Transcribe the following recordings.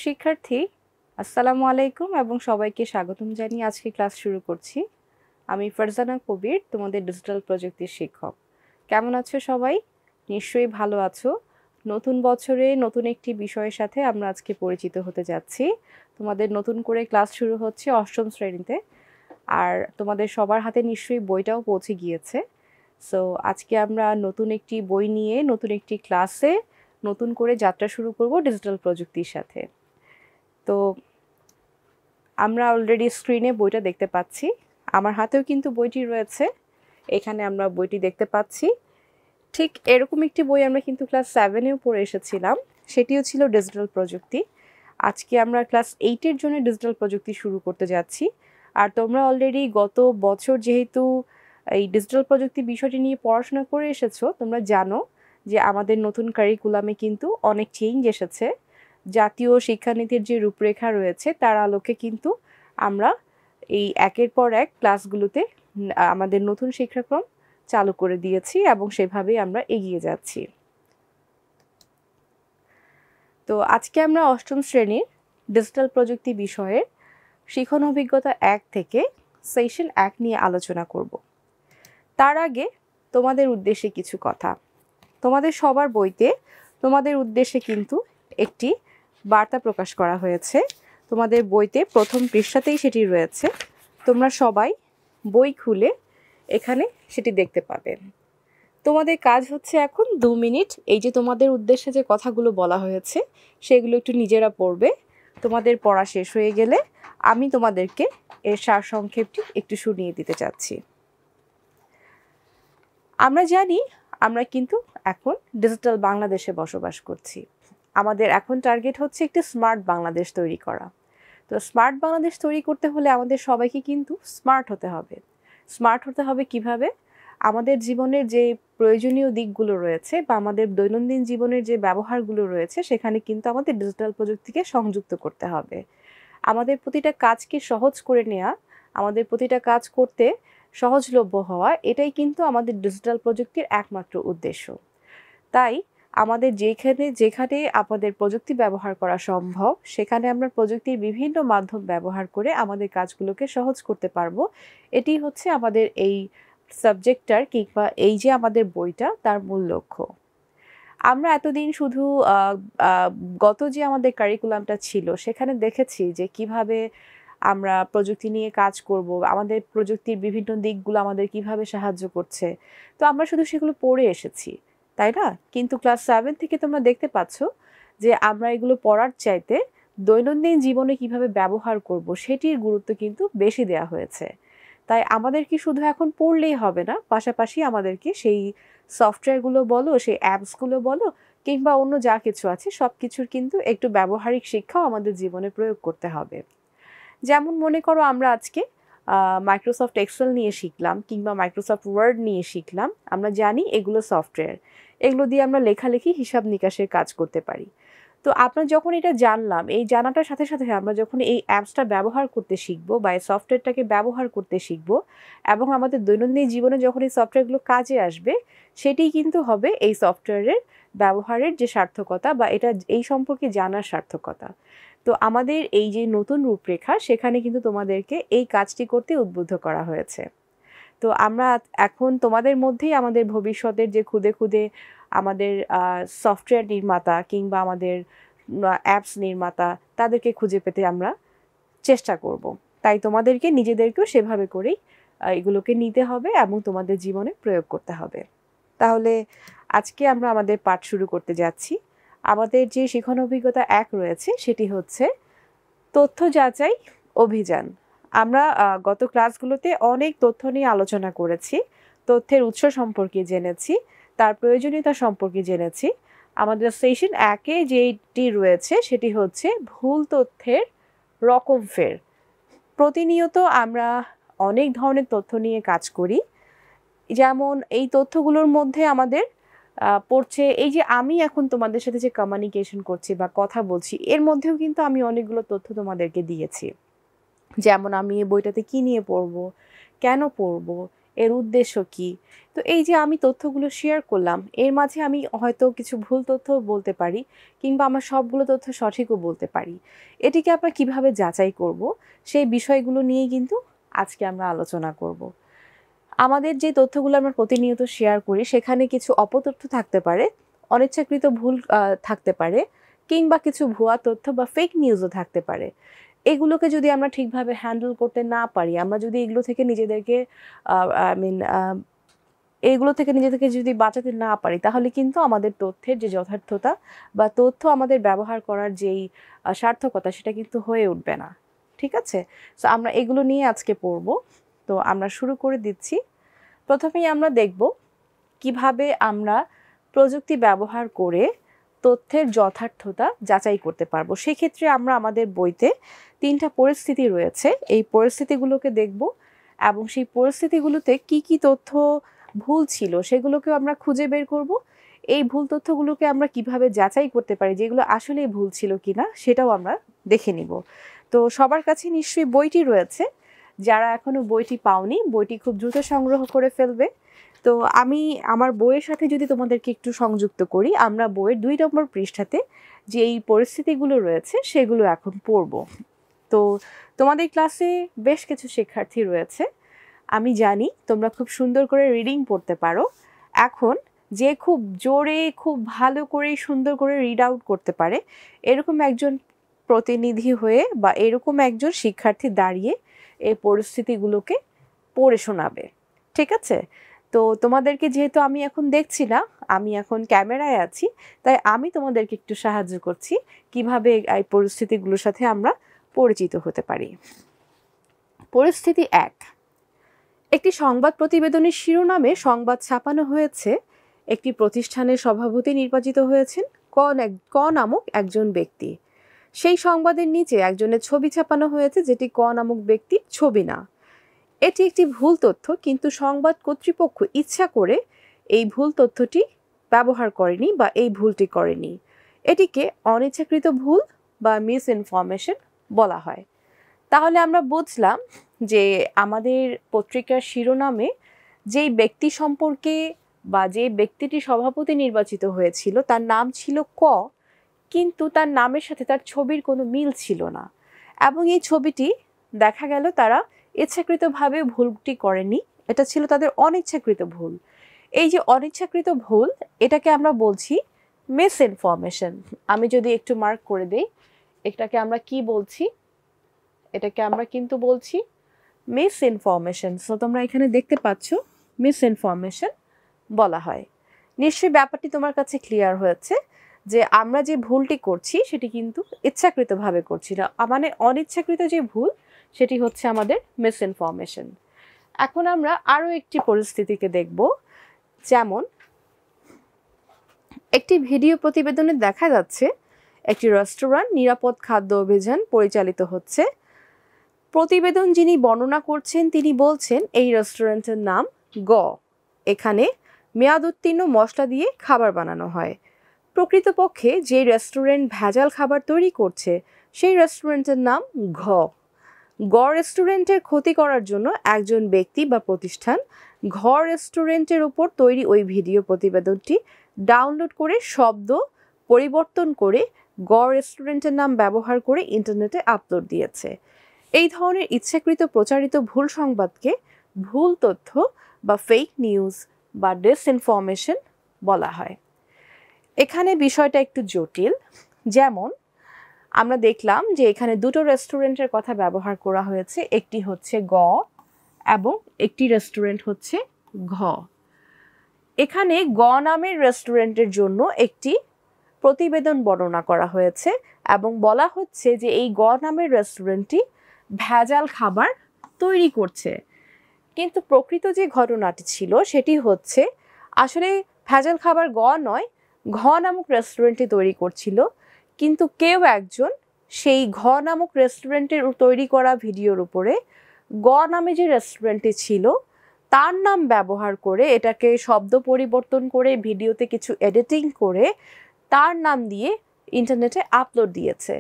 প্রিয় শিক্ষার্থী, আসসালামু আলাইকুম এবং সবাইকে স্বাগতম জানিয়ে আজকে ক্লাস শুরু করছি। আমি ফারজানা কবির, তোমাদের ডিজিটাল প্রযুক্তির শিক্ষক। কেমন আছো সবাই? নিশ্চয়ই ভালো আছো। নতুন বছরে নতুন একটি বিষয়ের সাথে আমরা আজকে পরিচিত হতে যাচ্ছি। তোমাদের নতুন করে ক্লাস শুরু হচ্ছে ৮ম শ্রেণীতে। আর তোমাদের সবার হাতে নিশ্চয়ই বইটাও পৌঁছে গিয়েছে। সো আজকে আমরা নতুন একটি বই নিয়ে নতুন একটি ক্লাসে নতুন করে যাত্রা শুরু করব ডিজিটাল প্রযুক্তির সাথে। তো আমরা অলরেডি স্ক্রিনে বইটা দেখতে পাচ্ছি। আমার হাতেও কিন্তু বইটি রয়েছে। এখানে আমরা বইটি দেখতে পাচ্ছি। ঠিক এরকম একটি বই আমরা কিন্তু ক্লাস 7-এও পড়ে এসেছিলাম। সেটিও ছিল ডিজিটাল প্রযুক্তি। আজকে আমরা ক্লাস 8-এর জন্য ডিজিটাল প্রযুক্তি শুরু করতে যাচ্ছি। আর তোমরা অলরেডি গত বছর যেহেতু এই ডিজিটাল প্রযুক্তি বিষয়টি নিয়ে পড়াশোনা করে এসেছো, তোমরা জানো যে আমাদের নতুন কারিকুলামে কিন্তু অনেক চেঞ্জ এসেছে। জাতীয় শিক্ষানীতির যে রূপরেখা রয়েছে তার আলোকে কিন্তু আমরা এই একের পর এক ক্লাসগুলোতে আমাদের নতুন শিক্ষাক্রম চালু করে দিয়েছি এবং সেভাবেই আমরা এগিয়ে যাচ্ছি। তো আজকে আমরা ৮ম শ্রেণীর ডিজিটাল প্রযুক্তি বিষয়ের শিখন অভিজ্ঞতা ১ থেকে সেশন ১ নিয়ে আলোচনা করব। তার আগে তোমাদের উদ্দেশ্যে কিছু কথা। তোমাদের সবার বইতে তোমাদের উদ্দেশ্যে কিন্তু একটি বার্তা প্রকাশ করা হয়েছে। তোমাদের বইতে প্রথম পৃষ্ঠাতেই সেটি রয়েছে। তোমরা সবাই বই খুলে এখানে সেটি দেখতে পাবে। তোমাদের কাজ হচ্ছে এখন 2 মিনিট এই যে তোমাদের উদ্দেশ্যে যে কথাগুলো বলা হয়েছে সেগুলো একটু নিজেরা পড়বে। তোমাদের পড়া শেষ হয়ে গেলে আমি তোমাদেরকে এর সারসংক্ষেপটি একটু শুনিয়ে দিতে চাচ্ছি। আমরা জানি আমরা কিন্তু এখন ডিজিটাল বাংলাদেশে বসবাস করছি। আমাদের এখন টার্গেট হচ্ছে একটি স্মার্ট বাংলাদেশ তৈরি করা। তো স্মার্ট বাংলাদেশ তৈরি করতে হলে আমাদের সবাইকে কিন্তু স্মার্ট হতে হবে। স্মার্ট হতে হবে কিভাবে? আমাদের জীবনের যে প্রয়োজনীয় দিকগুলো রয়েছে বা আমাদের দৈনন্দিন জীবনের যে ব্যবহারগুলো রয়েছে সেখানে কিন্তু আমাদের ডিজিটাল প্রযুক্তিকে সংযুক্ত করতে হবে। আমাদের প্রতিটা কাজকে সহজ করে নেওয়া, আমাদের প্রতিটা কাজ করতে সহজলভ্য হওয়া, এটাই কিন্তু আমাদের ডিজিটাল প্রযুক্তির একমাত্র উদ্দেশ্য। তাই আমাদের যেখানে আমাদের প্রযুক্তি ব্যবহার করা সম্ভব সেখানে আমরা প্রযুক্তির বিভিন্ন মাধ্যম ব্যবহার করে আমাদের কাজগুলোকে সহজ করতে পারবো। এটি হচ্ছে আমাদের এই সাবজেক্টটার কিংবা এই যে আমাদের বইটা তার মূল লক্ষ্য। আমরা এতদিন শুধু গত যে আমাদের কারিকুলামটা ছিল সেখানে দেখেছি যে কিভাবে আমরা প্রযুক্তি নিয়ে কাজ করব, আমাদের প্রযুক্তির বিভিন্ন দিকগুলো আমাদের কিভাবে সাহায্য করছে। তো আমরা শুধু সেগুলো পড়ে এসেছি, তাই না? কিন্তু ক্লাস 7 থেকে তোমরা দেখতে পাচ্ছ যে আমরা এগুলো পড়ার চাইতে দৈনন্দিন জীবনে কিভাবে ব্যবহার করব সেটির গুরুত্ব কিন্তু বেশি দেওয়া হয়েছে। তাই আমাদের কি শুধু এখন পড়লেই হবে না, পাশাপাশি আমাদেরকে সেই সফটওয়্যারগুলো বলো, সেই অ্যাপসগুলো বলো কিংবা অন্য যা কিছু আছে সব কিছুর কিন্তু একটু ব্যবহারিক শিক্ষাও আমাদের জীবনে প্রয়োগ করতে হবে। যেমন মনে করো আমরা আজকে মাইক্রোসফট এক্সেল নিয়ে শিখলাম কিংবা মাইক্রোসফট ওয়ার্ড নিয়ে শিখলাম। আমরা জানি এগুলো সফটওয়্যার, এগুলো দিয়ে আমরা লেখালেখি হিসাব নিকাশের কাজ করতে পারি। তো আমরা যখন এটা জানলাম, এই জানাটার সাথে সাথে আমরা যখন এই অ্যাপসটা ব্যবহার করতে শিখবো বা এই সফটওয়্যারটাকে ব্যবহার করতে শিখবো এবং আমাদের দৈনন্দিন জীবনে যখন এই সফটওয়্যারগুলো কাজে আসবে সেটিই কিন্তু হবে এই সফটওয়্যারের ব্যবহারের যে সার্থকতা বা এটা এই সম্পর্কে জানার সার্থকতা। তো আমাদের এই যে নতুন রূপরেখা সেখানে কিন্তু তোমাদেরকে এই কাজটি করতে উদ্বুদ্ধ করা হয়েছে। তো আমরা এখন তোমাদের মধ্যেই আমাদের ভবিষ্যতের যে খুদে খুদে আমাদের সফটওয়্যার নির্মাতা কিংবা আমাদের অ্যাপস নির্মাতা তাদেরকে খুঁজে পেতে আমরা চেষ্টা করব। তাই তোমাদেরকে নিজেদেরকেও সেভাবে করেই এগুলোকে নিতে হবে এবং তোমাদের জীবনে প্রয়োগ করতে হবে। তাহলে আজকে আমরা আমাদের পাঠ শুরু করতে যাচ্ছি। আমাদের যে শিখন অভিজ্ঞতা 1 রয়েছে সেটি হচ্ছে তথ্য যাচাই অভিযান। আমরা গত ক্লাসগুলোতে অনেক তথ্য নিয়ে আলোচনা করেছি, তথ্যের উৎস সম্পর্কে জেনেছি, তার প্রয়োজনীয়তা সম্পর্কে জেনেছি। আমাদের সেশন 1-এ যেটি রয়েছে সেটি হচ্ছে ভুল তথ্যের রকমফের। প্রতিনিয়ত আমরা অনেক ধরনের তথ্য নিয়ে কাজ করি। যেমন এই তথ্যগুলোর মধ্যে আমাদের পড়ছে এই যে আমি এখন তোমাদের সাথে যে কমিউনিকেশন করছি বা কথা বলছি এর মধ্যেও কিন্তু আমি অনেকগুলো তথ্য তোমাদেরকে দিয়েছি। যেমন আমি এই বইটাতে কী নিয়ে পড়বো, কেন পড়বো, এর উদ্দেশ্য কি। তো এই যে আমি তথ্যগুলো শেয়ার করলাম, এর মাঝে আমি হয়তো কিছু ভুল তথ্য বলতে পারি, কিংবা আমার সবগুলো তথ্য সঠিকও বলতে পারি। এটিকে আমরা কিভাবে যাচাই করব, সেই বিষয়গুলো নিয়েই কিন্তু আজকে আমরা আলোচনা করব। আমাদের যে তথ্যগুলো আমরা প্রতিনিয়ত শেয়ার করি, সেখানে কিছু অপতথ্য থাকতে পারে, অনিচ্ছাকৃত ভুল থাকতে পারে, কিংবা কিছু ভুয়া তথ্য বা ফেক নিউজও থাকতে পারে। এগুলোকে যদি আমরা ঠিকভাবে হ্যান্ডেল করতে না পারি, আমরা যদি এগুলো থেকে নিজেদেরকে এইগুলো থেকে নিজেদেরকে যদি বাঁচাতে না পারি, তাহলে কিন্তু আমাদের তথ্যের যে যথার্থতা বা তথ্য আমাদের ব্যবহার করার যেই সার্থকতা, সেটা কিন্তু হয়ে উঠবে না। ঠিক আছে, সো আমরা এগুলো নিয়ে আজকে পড়ব। তো আমরা শুরু করে দিচ্ছি। প্রথমেই আমরা দেখব কিভাবে আমরা প্রযুক্তি ব্যবহার করে তথ্যের যথার্থতা যাচাই করতে পারবো। সেক্ষেত্রে আমরা আমাদের বইতে 3টা পরিস্থিতি রয়েছে, এই পরিস্থিতিগুলোকে দেখব, এবং সেই পরিস্থিতিগুলোতে কি কি তথ্য ভুল ছিল সেগুলোকেও আমরা খুঁজে বের করব। এই ভুল তথ্যগুলোকে আমরা কিভাবে যাচাই করতে পারি, যেগুলো আসলেই ভুল ছিল কিনা, সেটাও আমরা দেখে নিব। তো সবার কাছে নিশ্চয়ই বইটি রয়েছে। যারা এখনো বইটি পাওনি, বইটি খুব দ্রুত সংগ্রহ করে ফেলবে। তো আমি আমার বইয়ের সাথে যদি তোমাদেরকে একটু সংযুক্ত করি, আমরা বইয়ের 2 নম্বর পৃষ্ঠাতে যে এই পরিস্থিতিগুলো রয়েছে সেগুলো এখন পড়ব। তো তোমাদের ক্লাসে বেশ কিছু শিক্ষার্থী রয়েছে, আমি জানি তোমরা খুব সুন্দর করে রিডিং পড়তে পারো। এখন যে খুব জোরে, খুব ভালো করে, সুন্দর করে রিড আউট করতে পারে, এরকম একজন প্রতিনিধি হয়ে বা এরকম একজন শিক্ষার্থী দাঁড়িয়ে এই পরিস্থিতিগুলোকে পড়ে শোনাবে। ঠিক আছে, তো তোমাদেরকে যেহেতু আমি এখন দেখছি না, আমি এখন ক্যামেরায় আছি, তাই আমি তোমাদেরকে একটু সাহায্য করছি কিভাবে এই পরিস্থিতিগুলোর সাথে আমরা পরিচিত হতে পারি। পরিস্থিতি 1, একটি সংবাদ প্রতিবেদনের শিরোনামে সংবাদ ছাপানো হয়েছে, একটি প্রতিষ্ঠানের সভাপতি নির্বাচিত হয়েছেন ক নামক একজন ব্যক্তি। সেই সংবাদের নিচে একজনের ছবি ছাপানো হয়েছে, যেটি ক নামক ব্যক্তির ছবি না। এটি একটি ভুল তথ্য, কিন্তু সংবাদ কর্তৃপক্ষ ইচ্ছা করে এই ভুল তথ্যটি ব্যবহার করেনি বা এই ভুলটি করেনি। এটিকে অনিচ্ছাকৃত ভুল বা মিস ইনফরমেশন বলা হয়। তাহলে আমরা বুঝলাম যে আমাদের পত্রিকার শিরোনামে যেই ব্যক্তি সম্পর্কে বা যে ব্যক্তিটি সভাপতি নির্বাচিত হয়েছিল তার নাম ছিল ক, কিন্তু তার নামের সাথে তার ছবির কোনো মিল ছিল না, এবং এই ছবিটি দেখা গেল তারা ইচ্ছাকৃতভাবে ভুলটি করেনি, এটা ছিল তাদের অনিচ্ছাকৃত ভুল। এই যে অনিচ্ছাকৃত ভুল, এটাকে আমরা বলছি মিস ইনফরমেশন। আমি যদি একটু মার্ক করে দেই, এটাকে আমরা কি বলছি, এটাকে আমরা কিন্তু বলছি মিস ইনফরমেশন। সো তোমরা এখানে দেখতে পাচ্ছ মিস ইনফরমেশন বলা হয়। নিশ্চয়ই ব্যাপারটি তোমার কাছে ক্লিয়ার হয়েছে যে আমরা যে ভুলটি করছি সেটি কিন্তু ইচ্ছাকৃতভাবে করছি না, মানে অনিচ্ছাকৃত যে ভুল সেটি হচ্ছে আমাদের মিস ইনফরমেশন। এখন আমরা আরও একটি পরিস্থিতিকে দেখব, যেমন একটি ভিডিও প্রতিবেদনে দেখা যাচ্ছে একটি রেস্টুরেন্ট নিরাপদ খাদ্য অভিযান পরিচালিত হচ্ছে। প্রতিবেদন যিনি বর্ণনা করছেন তিনি বলছেন এই রেস্টুরেন্টের নাম গ, এখানে মেয়াদ উত্তীর্ণ মশলা দিয়ে খাবার বানানো হয়। প্রকৃতপক্ষে যে রেস্টুরেন্ট ভেজাল খাবার তৈরি করছে সেই রেস্টুরেন্টের নাম ঘ। গ রেস্টুরেন্টের ক্ষতি করার জন্য একজন ব্যক্তি বা প্রতিষ্ঠান ঘ রেস্টুরেন্টের উপর তৈরি ওই ভিডিও প্রতিবেদনটি ডাউনলোড করে শব্দ পরিবর্তন করে গ রেস্টুরেন্টের নাম ব্যবহার করে ইন্টারনেটে আপলোড দিয়েছে। এই ধরনের ইচ্ছাকৃত প্রচারিত ভুল সংবাদকে ভুল তথ্য বা ফেক নিউজ বা ডিসইনফরমেশন বলা হয়। এখানে বিষয়টা একটু জটিল। যেমন আমরা দেখলাম যে এখানে দুটো রেস্টুরেন্টের কথা ব্যবহার করা হয়েছে, একটি হচ্ছে গ এবং একটি রেস্টুরেন্ট হচ্ছে ঘ। এখানে গ নামের রেস্টুরেন্টের জন্য একটি প্রতিবেদন বর্ণনা করা হয়েছে এবং বলা হচ্ছে যে এই গ নামের রেস্টুরেন্টটি ভেজাল খাবার তৈরি করছে, কিন্তু প্রকৃত যে ঘটনাটি ছিল সেটি হচ্ছে আসলে ভেজাল খাবার গ নয়, ঘ নামক রেস্টুরেন্টটি তৈরি করছিল, কিন্তু কেউ একজন সেই ঘ নামক রেস্টুরেন্টের তৈরি করা ভিডিওর উপরে গ নামে যে রেস্টুরেন্টটি ছিল তার নাম ব্যবহার করে এটাকে শব্দ পরিবর্তন করে ভিডিওতে কিছু এডিটিং করে তার নাম দিয়ে ইন্টারনেটে আপলোড দিয়েছে।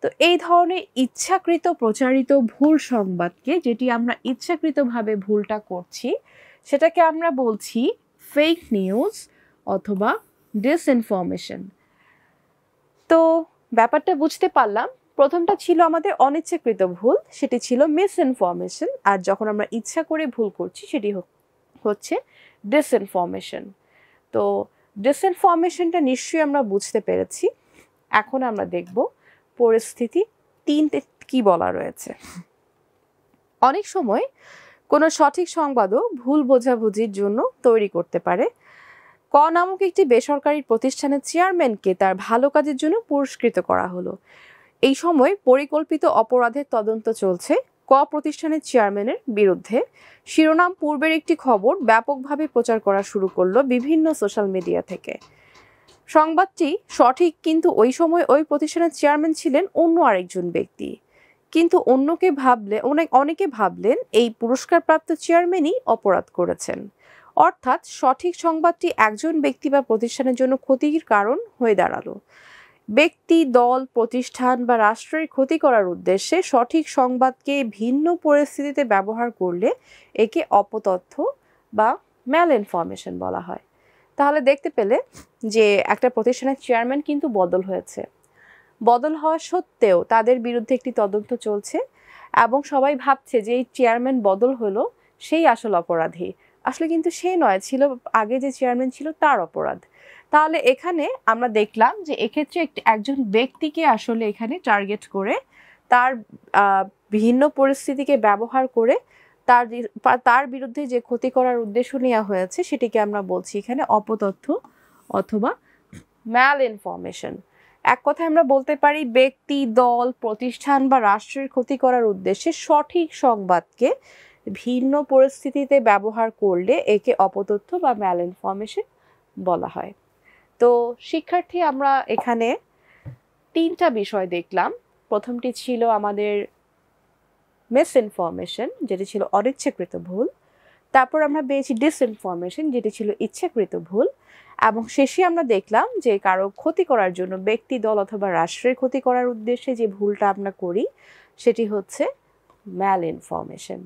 তো এই ধরনের ইচ্ছাকৃত প্রচারিত ভুল সংবাদকে, যেটি আমরা ইচ্ছাকৃতভাবে ভুলটা করছি, সেটাকে আমরা বলছি ফেক নিউজ অথবা ডিসইনফরমেশন। তো ব্যাপারটা বুঝতে পারলাম, প্রথমটা ছিল আমাদের অনিচ্ছাকৃত ভুল, সেটি ছিল মিসইনফরমেশন, আর যখন আমরা ইচ্ছা করে ভুল করছি সেটি হচ্ছে ডিসইনফরমেশন। তো ডিসইনফরমেশনটা নিশ্চয়ই আমরা বুঝতে পেরেছি। এখন আমরা দেখব পরিস্থিতি 3তে কি বলা রয়েছে। অনেক সময় কোনো সঠিক সংবাদও ভুল বোঝাবুঝির জন্য তৈরি করতে পারে। ক নামক একটি বেসরকারি প্রতিষ্ঠানের চেয়ারম্যানকে তার ভালো কাজের জন্য পুরস্কৃত করা হলো। এই সময় পরিকল্পিত অপরাধের তদন্ত চলছে ক প্রতিষ্ঠানের চেয়ারম্যানের বিরুদ্ধে। শিরোনাম পূর্বের একটি খবর ব্যাপকভাবে প্রচার করা শুরু করলো বিভিন্ন সোশ্যাল মিডিয়া থেকে। সংবাদটি সঠিক, কিন্তু ওই সময় ওই প্রতিষ্ঠানের চেয়ারম্যান ছিলেন অন্য আরেকজন ব্যক্তি। কিন্তু অনেকে ভাবলেন এই পুরস্কারপ্রাপ্ত চেয়ারম্যানই অপরাধ করেছেন। অর্থাৎ সঠিক সংবাদটি একজন ব্যক্তি বা প্রতিষ্ঠানের জন্য ক্ষতির কারণ হয়ে দাঁড়ালো। ব্যক্তি, দল, প্রতিষ্ঠান বা রাষ্ট্রের ক্ষতি করার উদ্দেশ্যে সঠিক সংবাদকে ভিন্ন পরিস্থিতিতে ব্যবহার করলে একে অপতথ্য বা ম্যাল ইনফরমেশন বলা হয়। তাহলে দেখতে পেলে যে একটা প্রতিষ্ঠানের চেয়ারম্যান কিন্তু বদল হয়েছে। বদল হওয়া সত্ত্বেও তাদের বিরুদ্ধে একটি তদন্ত চলছে এবং সবাই ভাবছে যে এই চেয়ারম্যান বদল হলো সেই আসল অপরাধী। আসলে কিন্তু সে নয়, ছিল আগে যে চেয়ারম্যান ছিল তার অপরাধ। তাহলে এখানে আমরা দেখলাম যে এক্ষেত্রে একজন ব্যক্তিকে আসলে এখানে টার্গেট করে তার ভিন্ন পরিস্থিতিকে ব্যবহার করে তার বিরুদ্ধে যে ক্ষতি করার উদ্দেশ্য নেওয়া হয়েছে সেটিকে আমরা বলছি এখানে অপতথ্য অথবা ম্যাল ইনফরমেশন। এক কথায় আমরা বলতে পারি ব্যক্তি, দল, প্রতিষ্ঠান বা রাষ্ট্রের ক্ষতি করার উদ্দেশ্যে সঠিক সংবাদকে ভিন্ন পরিস্থিতিতে ব্যবহার করলে একে অপতথ্য বা ম্যাল ইনফরমেশন বলা হয়। তো শিক্ষার্থী, আমরা এখানে 3টা বিষয় দেখলাম। প্রথমটি ছিল আমাদের মিসইনফরমেশন, যেটি ছিল অনিচ্ছাকৃত ভুল। তারপর আমরা পেয়েছি ডিসইনফরমেশন, যেটি ছিল ইচ্ছাকৃত ভুল। এবং শেষে আমরা দেখলাম যে কারো ক্ষতি করার জন্য, ব্যক্তি, দল অথবা রাষ্ট্রের ক্ষতি করার উদ্দেশ্যে যে ভুলটা আমরা করি সেটি হচ্ছে ম্যাল ইনফরমেশন।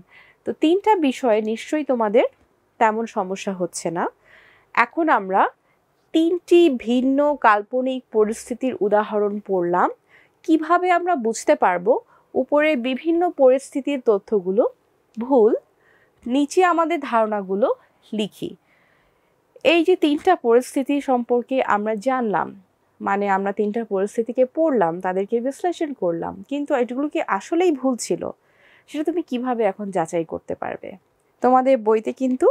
তো 3টা বিষয়ে নিশ্চয়ই তোমাদের তেমন সমস্যা হচ্ছে না। এখন আমরা 3টি ভিন্ন কাল্পনিক পরিস্থিতির উদাহরণ পড়লাম। কিভাবে আমরা বুঝতে পারবো উপরে বিভিন্ন পরিস্থিতির তথ্যগুলো ভুল, নিচে আমাদের ধারণাগুলো লিখি। এই যে 3টা পরিস্থিতি সম্পর্কে আমরা জানলাম, মানে আমরা 3টা পরিস্থিতিকে পড়লাম, তাদেরকে বিশ্লেষণ করলাম, কিন্তু এগুলো কি আসলেই ভুল ছিল সেটা তুমি কিভাবে এখন যাচাই করতে পারবে? তোমাদের বইতে কিন্তু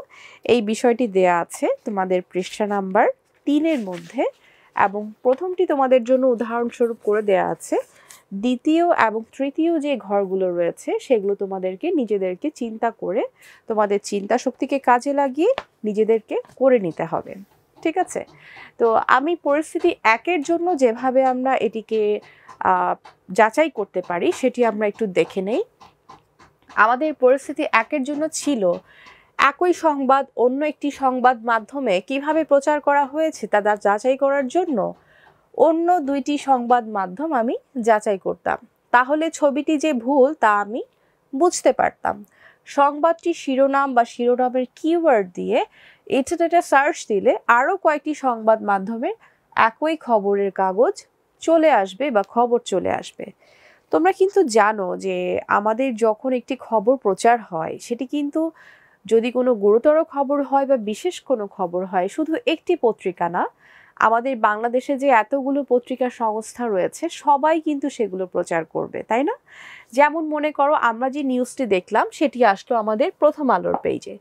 এই বিষয়টি দেয়া আছে তোমাদের পৃষ্ঠা নাম্বার 3-এর মধ্যে, এবং প্রথমটি তোমাদের জন্য উদাহরণস্বরূপ করে দেয়া আছে। দ্বিতীয় এবং তৃতীয় যে ঘরগুলো রয়েছে সেগুলো তোমাদেরকে নিজেদেরকে চিন্তা করে, তোমাদের চিন্তা শক্তিকে কাজে লাগিয়ে নিজেদেরকে করে নিতে হবে। ঠিক আছে? তো আমি পরিস্থিতি 1-এর জন্য যেভাবে আমরা এটিকে যাচাই করতে পারি সেটি আমরা একটু দেখে নেই। আমাদের পরিস্থিতি 1-এর জন্য ছিল একই সংবাদ অন্য একটি সংবাদ মাধ্যমে কিভাবে প্রচার করা হয়েছে তা যাচাই করার জন্য অন্য 2টি সংবাদ মাধ্যম আমি যাচাই করতাম। তাহলে ছবিটি যে ভুল তা আমি বুঝতে পারতাম। সংবাদটি শিরোনাম বা শিরোনামের কিওয়ার্ড দিয়ে ইন্টারনেটে সার্চ দিলে আরও কয়েকটি সংবাদ মাধ্যমের একই খবরের কাগজ চলে আসবে বা খবর চলে আসবে। তোমরা কিন্তু জানো যে আমাদের যখন একটি খবর প্রচার হয় সেটি কিন্তু যদি কোনো গুরুতর খবর হয় বা বিশেষ কোনো খবর হয়, শুধু একটি পত্রিকা না, আমাদের বাংলাদেশে যে এতগুলো পত্রিকা সংস্থা রয়েছে সবাই কিন্তু সেগুলো প্রচার করবে, তাই না? যেমন মনে করো আমরা যে নিউজটি দেখলাম সেটি আসলো আমাদের প্রথম আলোর পেজে।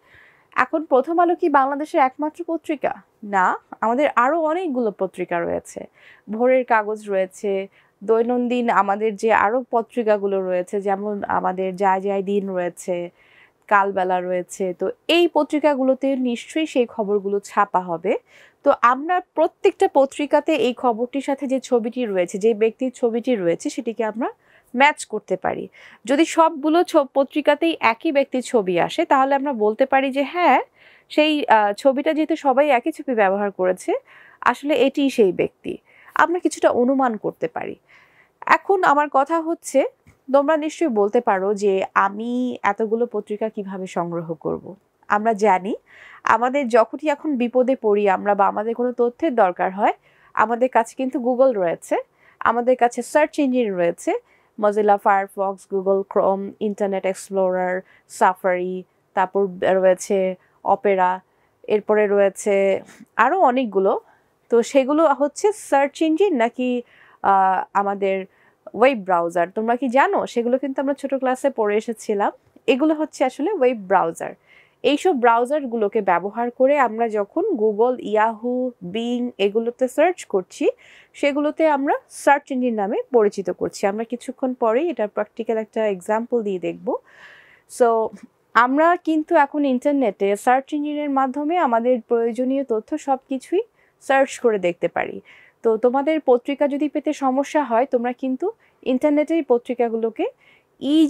এখন প্রথম আলো কি বাংলাদেশের একমাত্র পত্রিকা? না, আমাদের আরও অনেকগুলো পত্রিকা রয়েছে। ভোরের কাগজ রয়েছে, দৈনন্দিন আমাদের যে আরও পত্রিকাগুলো রয়েছে, যেমন আমাদের যায় যায় দিন রয়েছে, কালবেলা রয়েছে। তো এই পত্রিকাগুলোতে নিশ্চয়ই সেই খবরগুলো ছাপা হবে। তো আমরা প্রত্যেকটা পত্রিকাতে এই খবরটির সাথে যে ছবিটি রয়েছে, যে ব্যক্তির ছবিটি রয়েছে সেটিকে আমরা ম্যাচ করতে পারি। যদি সবগুলো পত্রিকাতেই একই ব্যক্তির ছবি আসে তাহলে আমরা বলতে পারি যে হ্যাঁ, সেই ছবিটা যেহেতু সবাই একই ছবি ব্যবহার করেছে, আসলে এটিই সেই ব্যক্তি। আমরা কিছুটা অনুমান করতে পারি। এখন আমার কথা হচ্ছে, তোমরা নিশ্চয়ই বলতে পারো যে আমি এতগুলো পত্রিকা কিভাবে সংগ্রহ করব। আমরা জানি আমাদের যখনই এখন বিপদে পড়ি আমরা বা আমাদের কোনো তথ্যের দরকার হয় আমাদের কাছে কিন্তু গুগল রয়েছে, আমাদের কাছে সার্চ ইঞ্জিন রয়েছে, Mozilla Firefox, Google Chrome, internet explorer, safari, তারপর রয়েছে অপেরা, এরপরে রয়েছে আরও অনেকগুলো। তো সেগুলো হচ্ছে সার্চ ইঞ্জিন নাকি আমাদের ওয়েব ব্রাউজার, তোমরা কি জানো? সেগুলো কিন্তু আমরা ছোট ক্লাসে পড়ে এসেছিলাম। এগুলো হচ্ছে আসলে ওয়েব ব্রাউজার। এইসব ব্রাউজারগুলোকে ব্যবহার করে আমরা যখন গুগল, ইয়াহু, বিং এগুলোতে সার্চ করছি সেগুলোতে আমরা সার্চ ইঞ্জিন নামে পরিচিত করছি। আমরা কিছুক্ষণ পরেই এটা প্র্যাকটিক্যাল একটা এক্সাম্পল দিয়ে দেখব। সো আমরা কিন্তু এখন ইন্টারনেটে সার্চ ইঞ্জিনের মাধ্যমে আমাদের প্রয়োজনীয় তথ্য সব কিছুই সার্চ করে দেখতে পারি। তো তোমাদের পত্রিকা যদি পেতে সমস্যা হয় তোমরা কিন্তু ইন্টারনেটের পত্রিকাগুলোকে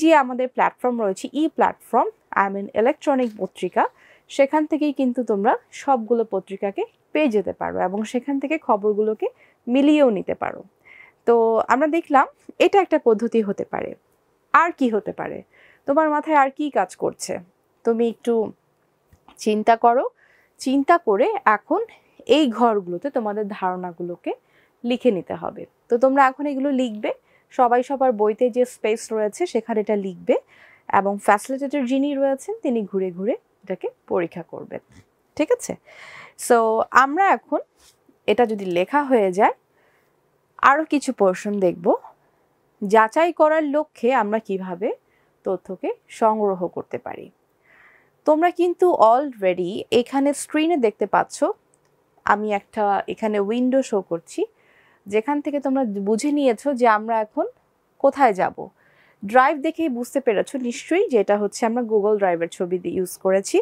যে আমাদের প্ল্যাটফর্ম রয়েছে প্ল্যাটফর্ম, ইলেকট্রনিক পত্রিকা, সেখান থেকেই কিন্তু তোমরা সবগুলো পত্রিকাকে পেয়ে যেতে পারো এবং সেখান থেকে খবরগুলোকে মিলিয়েও নিতে পারো। তো আমরা দেখলাম এটা একটা পদ্ধতি হতে পারে। আর কি হতে পারে? তোমার মাথায় আর কি কাজ করছে? তুমি একটু চিন্তা করো। চিন্তা করে এখন এই ঘরগুলোতে তোমাদের ধারণাগুলোকে লিখে নিতে হবে। তো তোমরা এখন এগুলো লিখবে, সবাই সবার বইতে যে স্পেস রয়েছে সেখানে এটা লিখবে এবং ফ্যাসিলিটেটর যিনি রয়েছেন তিনি ঘুরে ঘুরে এটাকে পরীক্ষা করবেন। ঠিক আছে? সো আমরা এখন এটা যদি লেখা হয়ে যায় আরও কিছু পোর্শন দেখব, যাচাই করার লক্ষ্যে আমরা কিভাবে তথ্যকে সংগ্রহ করতে পারি। তোমরা কিন্তু অলরেডি এখানে স্ক্রিনে দেখতে পাচ্ছ আমি একটা এখানে উইন্ডো শো করছি, যেখান থেকে তোমরা বুঝে নিয়েছো যে আমরা এখন কোথায় যাব। ড্রাইভ দেখেই বুঝতে পেরেছো নিশ্চয়ই যে এটা হচ্ছে আমরা গুগল ড্রাইভের ছবি দিয়ে ইউজ করেছি।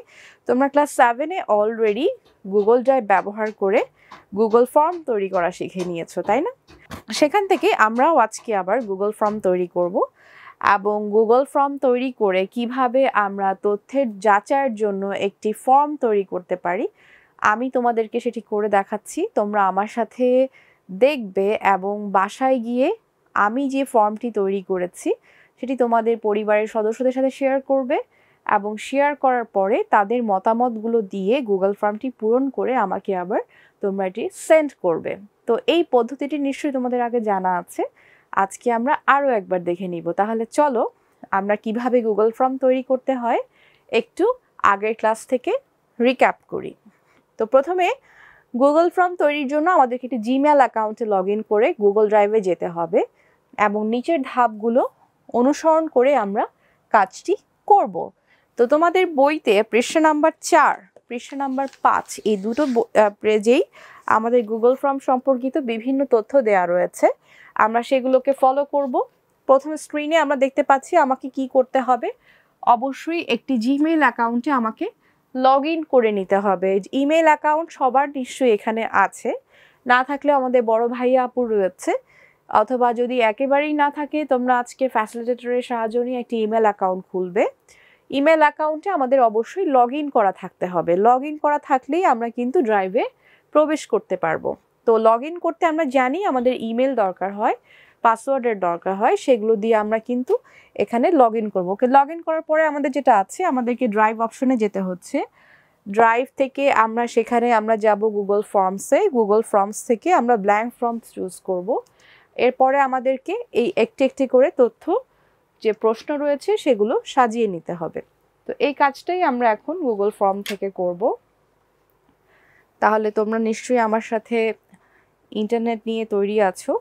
তোমরা ক্লাস 7-এ অলরেডি গুগল ড্রাইভ ব্যবহার করে গুগল ফর্ম তৈরি করা শিখে নিয়েছো, তাই না? সেখান থেকে আমরাও আজকে আবার গুগল ফর্ম তৈরি করব এবং গুগল ফর্ম তৈরি করে কিভাবে আমরা তথ্যের যাচাইয়ের জন্য একটি ফর্ম তৈরি করতে পারি আমি তোমাদেরকে সেটি করে দেখাচ্ছি। তোমরা আমার সাথে দেখবে এবং বাসায় গিয়ে আমি যে ফর্মটি তৈরি করেছি সেটি তোমাদের পরিবারের সদস্যদের সাথে শেয়ার করবে এবং শেয়ার করার পরে তাদের মতামতগুলো দিয়ে গুগল ফর্মটি পূরণ করে আমাকে আবার তোমরা এটি সেন্ড করবে। তো এই পদ্ধতিটি নিশ্চয়ই তোমাদের আগে জানা আছে, আজকে আমরা আরও একবার দেখে নিব। তাহলে চলো আমরা কিভাবে গুগল ফর্ম তৈরি করতে হয় একটু আগের ক্লাস থেকে রিক্যাপ করি। তো প্রথমে গুগল ফর্ম তৈরির জন্য আমাদেরকে একটি জিমেল অ্যাকাউন্টে লগ ইন করে গুগল ড্রাইভে যেতে হবে এবং নিচের ধাপগুলো অনুসরণ করে আমরা কাজটি করব। তো তোমাদের বইতে পৃষ্ঠা নাম্বার 4, পৃষ্ঠা নাম্বার 5 এই দুটো পেজেই আমাদের গুগল ফর্ম সম্পর্কিত বিভিন্ন তথ্য দেওয়া রয়েছে, আমরা সেগুলোকে ফলো করব। প্রথম স্ক্রিনে আমরা দেখতে পাচ্ছি আমাকে কি করতে হবে, অবশ্যই একটি জিমেইল অ্যাকাউন্টে আমাকে লগ ইন করে নিতে হবে। ইমেল অ্যাকাউন্ট সবার নিশ্চয়ই এখানে আছে, না থাকলে আমাদের বড় ভাইয়া আপু রয়েছে, অথবা যদি একেবারেই না থাকে তোমরা আজকে ফ্যাসিলিটেটরের সাহায্য নিয়ে একটি ইমেল অ্যাকাউন্ট খুলবে। ইমেল অ্যাকাউন্টে আমাদের অবশ্যই লগ ইন করা থাকতে হবে, লগ ইন করা থাকলেই আমরা কিন্তু ড্রাইভে প্রবেশ করতে পারবো। তো লগ ইন করতে আমরা জানি আমাদের ইমেল দরকার হয়, পাসওয়ার্ডের দরকার হয়, সেগুলো দিয়ে আমরা কিন্তু এখানে লগ ইন করবো। ওকে, লগ ইন করার পরে আমাদের যেটা আছে আমাদেরকে ড্রাইভ অপশনে যেতে হচ্ছে। ড্রাইভ থেকে সেখানে আমরা যাব গুগল ফর্মসে, গুগল ফর্মস থেকে আমরা ব্ল্যাঙ্ক ফর্ম চুজ করব। এরপরে আমাদেরকে এই একটি একটি করে তথ্য যে প্রশ্ন রয়েছে সেগুলো সাজিয়ে নিতে হবে। তো এই কাজটাই আমরা এখন গুগল ফর্ম থেকে করব। তাহলে তোমরা নিশ্চয়ই আমার সাথে ইন্টারনেট নিয়ে তৈরি আছো,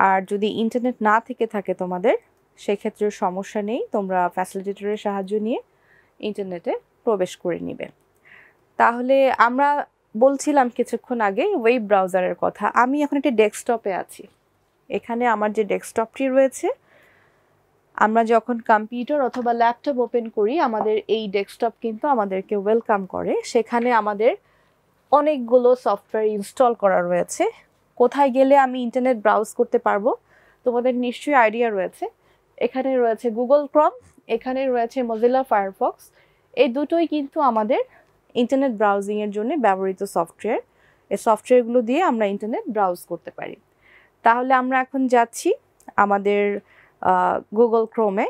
আর যদি ইন্টারনেট না থেকে থাকে তোমাদের সেক্ষেত্রে সমস্যা নেই, তোমরা ফ্যাসিলিটেটরের সাহায্য নিয়ে ইন্টারনেটে প্রবেশ করে নিবে। তাহলে আমরা বলছিলাম কিছুক্ষণ আগে ওয়েব ব্রাউজারের কথা। আমি এখন একটি ডেস্কটপে আছি, এখানে আমার যে ডেস্কটপটি রয়েছে, আমরা যখন কম্পিউটার অথবা ল্যাপটপ ওপেন করি আমাদের এই ডেস্কটপ কিন্তু আমাদেরকে ওয়েলকাম করে। সেখানে আমাদের অনেকগুলো সফটওয়্যার ইনস্টল করা রয়েছে। কোথায় গেলে আমি ইন্টারনেট ব্রাউজ করতে পারবো তোমাদের নিশ্চয়ই আইডিয়া রয়েছে। এখানে রয়েছে গুগল ক্রোম, এখানে রয়েছে মজিলা ফায়ারফক্স, এই দুটোই কিন্তু আমাদের ইন্টারনেট ব্রাউজিংয়ের জন্য ব্যবহৃত সফটওয়্যার। এই সফটওয়্যারগুলো দিয়ে আমরা ইন্টারনেট ব্রাউজ করতে পারি। তাহলে আমরা এখন যাচ্ছি আমাদের গুগল ক্রোমে।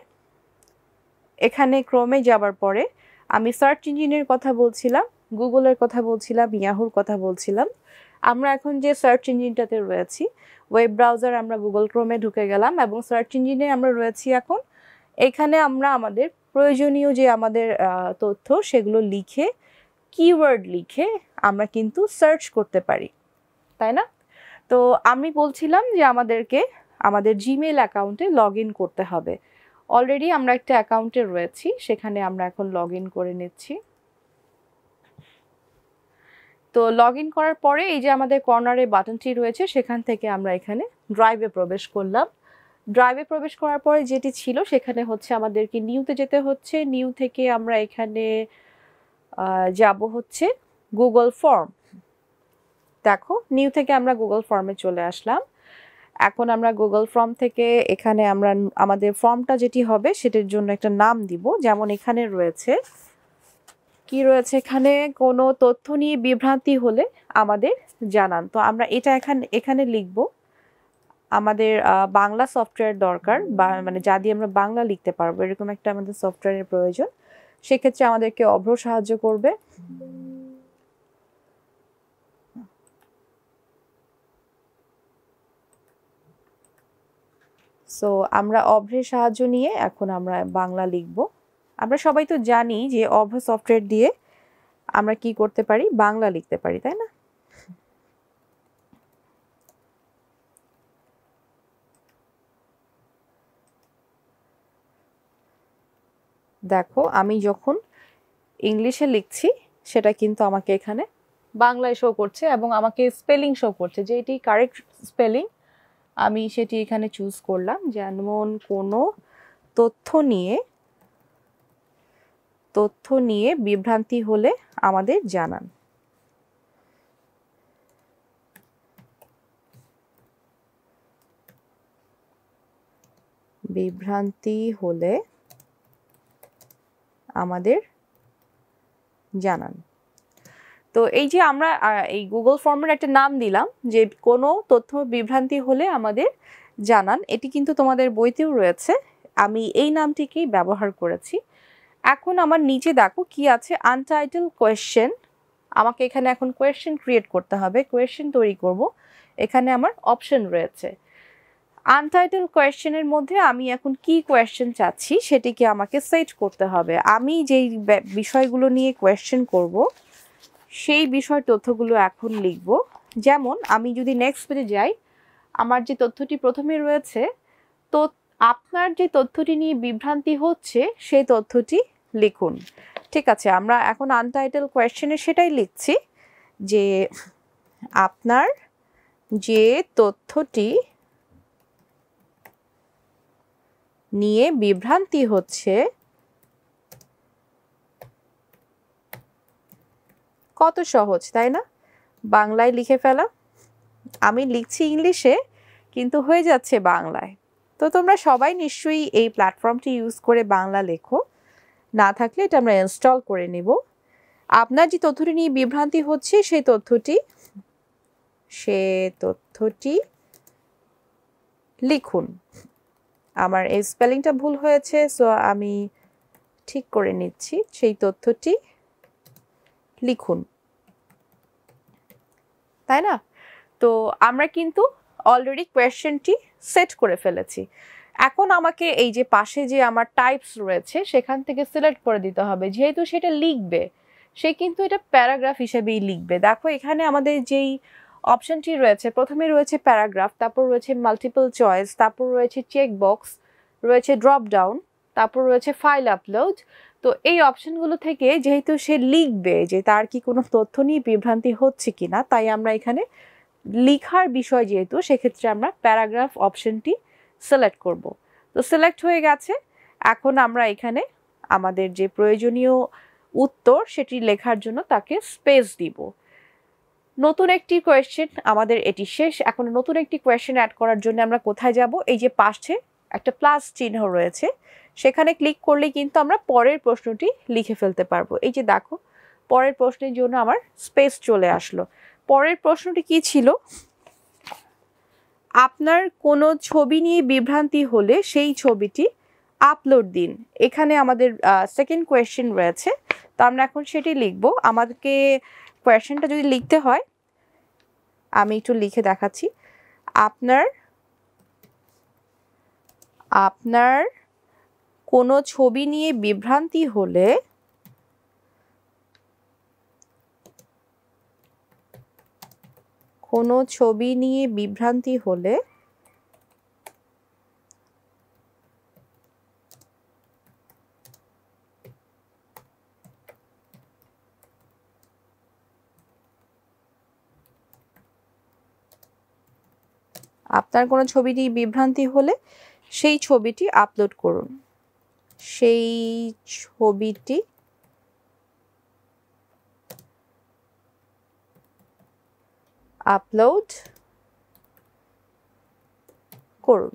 এখানে ক্রোমে যাবার পরে আমি সার্চ ইঞ্জিনের কথা বলছিলাম, গুগলের কথা বলছিলাম, ইয়াহুর কথা বলছিলাম। আমরা এখন যে সার্চ ইঞ্জিনটাতে রয়েছি, ওয়েব ব্রাউজার, আমরা গুগল ক্রোমে ঢুকে গেলাম এবং সার্চ ইঞ্জিনে আমরা রয়েছি এখন। এখানে আমরা আমাদের প্রয়োজনীয় যে আমাদের তথ্য সেগুলো লিখে, কিওয়ার্ড লিখে আমরা কিন্তু সার্চ করতে পারি, তাই না? তো আমি বলছিলাম যে আমাদেরকে আমাদের জিমেইল অ্যাকাউন্টে লগ ইন করতে হবে। অলরেডি আমরা একটা অ্যাকাউন্টে রয়েছি, সেখানে আমরা এখন লগ ইন করে নিচ্ছি। তো লগ ইন করার পরে এই যে আমাদের কর্নারে বাটনটি রয়েছে, সেখান থেকে আমরা এখানে ড্রাইভে প্রবেশ করলাম। ড্রাইভে প্রবেশ করার পরে যেটি ছিল সেখানে হচ্ছে আমাদেরকে নিউতে যেতে হচ্ছে। নিউ থেকে আমরা এখানে যাব হচ্ছে গুগল ফর্ম। দেখো, নিউ থেকে আমরা গুগল ফর্মে চলে আসলাম। এখন আমরা গুগল ফর্ম থেকে এখানে আমরা আমাদের ফর্মটা যেটি হবে সেটার জন্য একটা নাম দিব। যেমন এখানে রয়েছে, কি রয়েছে এখানে, কোনো তথ্য নিয়ে বিভ্রান্তি হলে আমাদের জানান। তো আমরা এটা এখানে লিখব। আমাদের বাংলা সফটওয়্যার দরকার, বা মানে যা দিয়ে আমরা বাংলা লিখতে পারবো, এরকম একটা আমাদের সফটওয়্যারের প্রয়োজন। সেক্ষেত্রে আমাদেরকে অভ্র সাহায্য করবে। সো আমরা অভ্রের সাহায্য নিয়ে এখন আমরা বাংলা লিখব। আমরা সবাই তো জানি যে অভ্র সফটওয়্যার দিয়ে আমরা কি করতে পারি, বাংলা লিখতে পারি, তাই না? দেখো, আমি যখন ইংলিশে লিখছি সেটা কিন্তু আমাকে এখানে বাংলায় শো করছে এবং আমাকে স্পেলিং শো করছে যে এটি কারেক্ট স্পেলিং। আমি সেটি এখানে চুজ করলাম। যেমন কোনো তথ্য নিয়ে বিভ্রান্তি হলে আমাদের জানান। বিভ্রান্তি হলে আমাদের জানান। তো এই যে আমরা এই গুগল ফর্মের একটা নাম দিলাম যে কোনো তথ্য বিভ্রান্তি হলে আমাদের জানান, এটি কিন্তু তোমাদের বইতেও রয়েছে। আমি এই নামটিকেই ব্যবহার করেছি। এখন আমার নিচে দেখো কি আছে, আনটাইটেল কোয়েশ্চেন। আমাকে এখানে এখন কোয়েশ্চেন ক্রিয়েট করতে হবে, কোয়েশ্চেন তৈরি করব। এখানে আমার অপশন রয়েছে। আনটাইটেল কোয়েশ্চেনের মধ্যে আমি এখন কি কোয়েশ্চেন চাচ্ছি সেটিকে আমাকে সেট করতে হবে। আমি যেই বিষয়গুলো নিয়ে কোয়েশ্চেন করব সেই বিষয় তথ্যগুলো এখন লিখব। যেমন আমি যদি নেক্সট পেজে যাই, আমার যে তথ্যটি প্রথমে রয়েছে, তো আপনার যে তথ্যটি নিয়ে বিভ্রান্তি হচ্ছে সেই তথ্যটি লিখুন। ঠিক আছে, আমরা এখন আনটাইটেল কোয়েশ্চেনে সেটাই লিখছি যে আপনার যে তথ্যটি নিয়ে বিভ্রান্তি হচ্ছে কত সহজ, তাই না? বাংলায় লিখে ফেলা। আমি লিখছি ইংলিশে কিন্তু হয়ে যাচ্ছে বাংলায়। তো তোমরা সবাই নিশ্চয়ই এই প্ল্যাটফর্মটি ইউজ করে বাংলা লেখো, না থাকলে এটা আমরা ইনস্টল করে নিব। আপনার যে তথ্যটি নিয়ে বিভ্রান্তি হচ্ছে সেই তথ্যটি লিখুন। আমার এই স্পেলিংটা ভুল হয়েছে, সো আমি ঠিক করে নিচ্ছি। সেই তথ্যটি লিখুন, তাই না? তো আমরা কিন্তু অলরেডি কোয়েশ্চেনটি সেট করে ফেলেছি। এখন আমাকে এই যে পাশে যে আমার টাইপস রয়েছে সেখান থেকে সিলেক্ট করে দিতে হবে। যেহেতু সেটা লিখবে, সে কিন্তু এটা প্যারাগ্রাফ হিসেবেই লিখবে। দেখো এখানে আমাদের যেই অপশনটি রয়েছে, প্রথমে রয়েছে প্যারাগ্রাফ, তারপর রয়েছে মাল্টিপল চয়েস, তারপর রয়েছে চেক বক্স, রয়েছে ড্রপ ডাউন, তারপর রয়েছে ফাইল আপলোড। তো এই অপশনগুলো থেকে যেহেতু সে লিখবে যে তার কি কোনো তথ্য নিয়ে বিভ্রান্তি হচ্ছে কিনা, তাই আমরা এখানে লিখার বিষয় যেহেতু, সেক্ষেত্রে আমরা প্যারাগ্রাফ অপশনটি সিলেক্ট করব। তো সিলেক্ট হয়ে গেছে। এখন আমরা এখানে আমাদের যে প্রয়োজনীয় উত্তর সেটি লেখার জন্য তাকে স্পেস দিব। নতুন একটি কোয়েশ্চেন, আমাদের এটি শেষ। এখন নতুন একটি কোয়েশ্চেন অ্যাড করার জন্য আমরা কোথায় যাব? এই যে পাশে একটা প্লাস চিহ্ন রয়েছে, সেখানে ক্লিক করলে কিন্তু আমরা পরের প্রশ্নটি লিখে ফেলতে পারবো। এই যে দেখো, পরের প্রশ্নের জন্য আমার স্পেস চলে আসলো। পরের প্রশ্নটি কি ছিল? আপনার কোনো ছবি নিয়ে বিভ্রান্তি হলে সেই ছবিটি আপলোড দিন। এখানে আমাদের সেকেন্ড কোয়েশ্চেন রয়েছে, তো আমরা এখন সেটি লিখব। আমাদেরকে কোয়েশ্চেনটা যদি লিখতে হয় আমি একটু লিখে দেখাচ্ছি। আপনার আপনার কোনো ছবি নিয়ে বিভ্রান্তি হলে আপনার কোনো ছবি নিয়ে বিভ্রান্তি হলে সেই ছবিটি আপলোড করুন। সেই ছবিটি আপলোড করুন।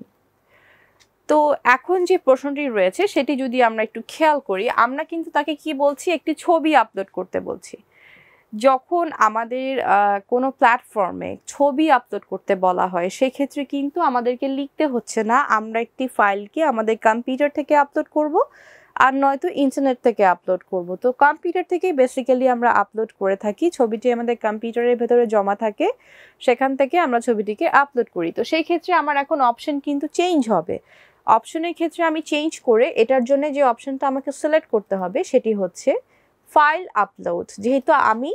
তো এখন যে প্রশ্নটি রয়েছে সেটি যদি আমরা একটু খেয়াল করি, আমরা কিন্তু তাকে কি বলছি, একটি ছবি আপলোড করতে বলছি। যখন আমাদের কোনো প্ল্যাটফর্মে ছবি আপলোড করতে বলা হয় সেক্ষেত্রে কিন্তু আমাদেরকে লিখতে হচ্ছে না, আমরা একটি ফাইলকে আমাদের কম্পিউটার থেকে আপলোড করব আর নয়তো ইন্টারনেট থেকে আপলোড করব। তো কম্পিউটার থেকেই বেসিক্যালি আমরা আপলোড করে থাকি, ছবিটি আমাদের কম্পিউটারের ভেতরে জমা থাকে, সেখান থেকে আমরা ছবিটিকে আপলোড করি। তো সেই ক্ষেত্রে আমার এখন অপশন কিন্তু চেঞ্জ হবে। অপশনের ক্ষেত্রে আমি চেঞ্জ করে এটার জন্য যে অপশনটা আমাকে সিলেক্ট করতে হবে সেটি হচ্ছে ফাইল আপলোড। যেহেতু আমি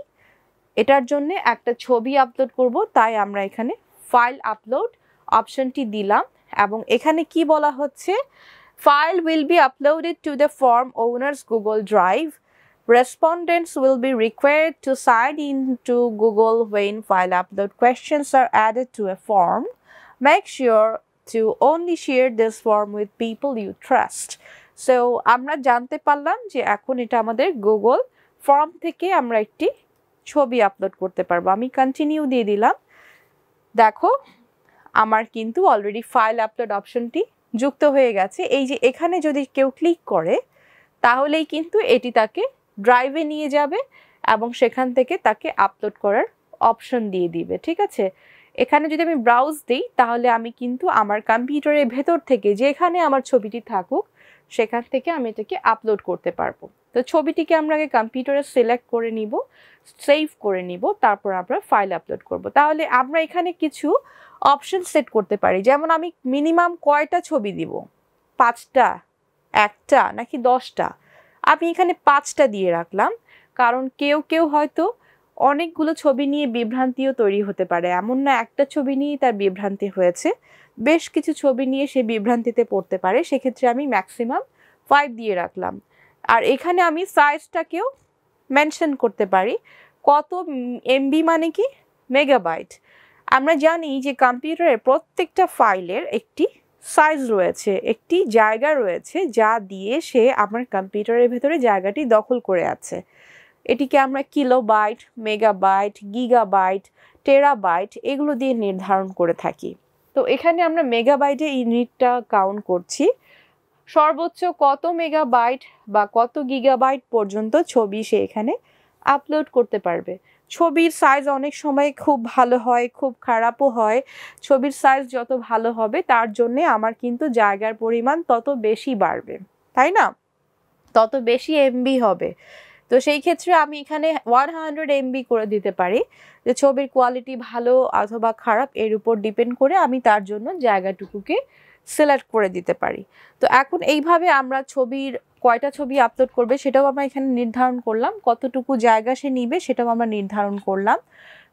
এটার জন্য একটা ছবি আপলোড করব, তাই আমরা এখানে ফাইল আপলোড অপশনটি দিলাম। এবং এখানে কি বলা হচ্ছে, file will be uploaded to the form owner's Google Drive. Respondents will be required to sign in to Google when file upload questions are added to a form. Make sure to only share this form with people you trust. So আমরা জানতে পারলাম যে এখন এটা আমাদের Google form থেকে আমরা একটি ছবি আপলোড করতে পারবো। আমি কন্টিনিউ দিয়ে দিলাম। দেখো আমার কিন্তু অলরেডি ফাইল আপলোড অপশনটি যুক্ত হয়ে গেছে। এই যে এখানে যদি কেউ ক্লিক করে তাহলেই কিন্তু এটি তাকে ড্রাইভে নিয়ে যাবে এবং সেখান থেকে তাকে আপলোড করার অপশন দিয়ে দিবে। ঠিক আছে, এখানে যদি আমি ব্রাউজ দিই তাহলে আমি কিন্তু আমার কম্পিউটারের ভেতর থেকে যেখানে আমার ছবিটি থাকুক সেখান থেকে আমি এটাকে আপলোড করতে পারবো। তো ছবিটিকে আমরা আগে কম্পিউটারে সিলেক্ট করে নিব, সেভ করে নিব, তারপর আমরা ফাইল আপলোড করব। তাহলে আমরা এখানে কিছু অপশন সেট করতে পারি, যেমন আমি মিনিমাম কয়টা ছবি দিব, 5টা, 1টা নাকি 10টা। আমি এখানে 5টা দিয়ে রাখলাম, কারণ কেউ কেউ হয়তো অনেকগুলো ছবি নিয়ে বিভ্রান্তিও তৈরি হতে পারে, এমন না একটা ছবি নিয়েই তার বিভ্রান্তি হয়েছে, বেশ কিছু ছবি নিয়ে সে বিভ্রান্তিতে পড়তে পারে। সেক্ষেত্রে আমি ম্যাক্সিমাম 5 দিয়ে রাখলাম। আর এখানে আমি সাইজটাকেও মেনশন করতে পারি, কত এমবি মানে কি মেগাবাইট। আমরা জানি যে কম্পিউটারের প্রত্যেকটা ফাইলের একটি সাইজ রয়েছে, একটি জায়গা রয়েছে যা দিয়ে সে আমার কম্পিউটারের ভেতরে জায়গাটি দখল করে আছে। এটিকে আমরা কিলোবাইট, মেগাবাইট, গিগাবাইট, টেরাবাইট এগুলো দিয়ে নির্ধারণ করে থাকি। তো এখানে আমরা মেগাবাইটে ইউনিটটা কাউন্ট করছি, সর্বোচ্চ কত মেগাবাইট বা কত গিগাবাইট পর্যন্ত ছবি সে এখানে আপলোড করতে পারবে। ছবির সাইজ অনেক সময় খুব ভালো হয়, খুব খারাপও হয়। ছবির সাইজ যত ভালো হবে তার জন্যে আমার কিন্তু জায়গার পরিমাণ তত বেশি বাড়বে, তাই না, তত বেশি এমবি হবে। তো সেই ক্ষেত্রে আমি এখানে 100 এমবি করে দিতে পারি, যে ছবির কোয়ালিটি ভালো অথবা খারাপ এর উপর ডিপেন্ড করে আমি তার জন্য জায়গাটুকুকে সিলেক্ট করে দিতে পারি। তো এখন এইভাবে আমরা ছবির কয়টা ছবি আপলোড করবে সেটাও আমরা এখানে নির্ধারণ করলাম, কতটুকু জায়গা সে নিবে সেটাও আমরা নির্ধারণ করলাম।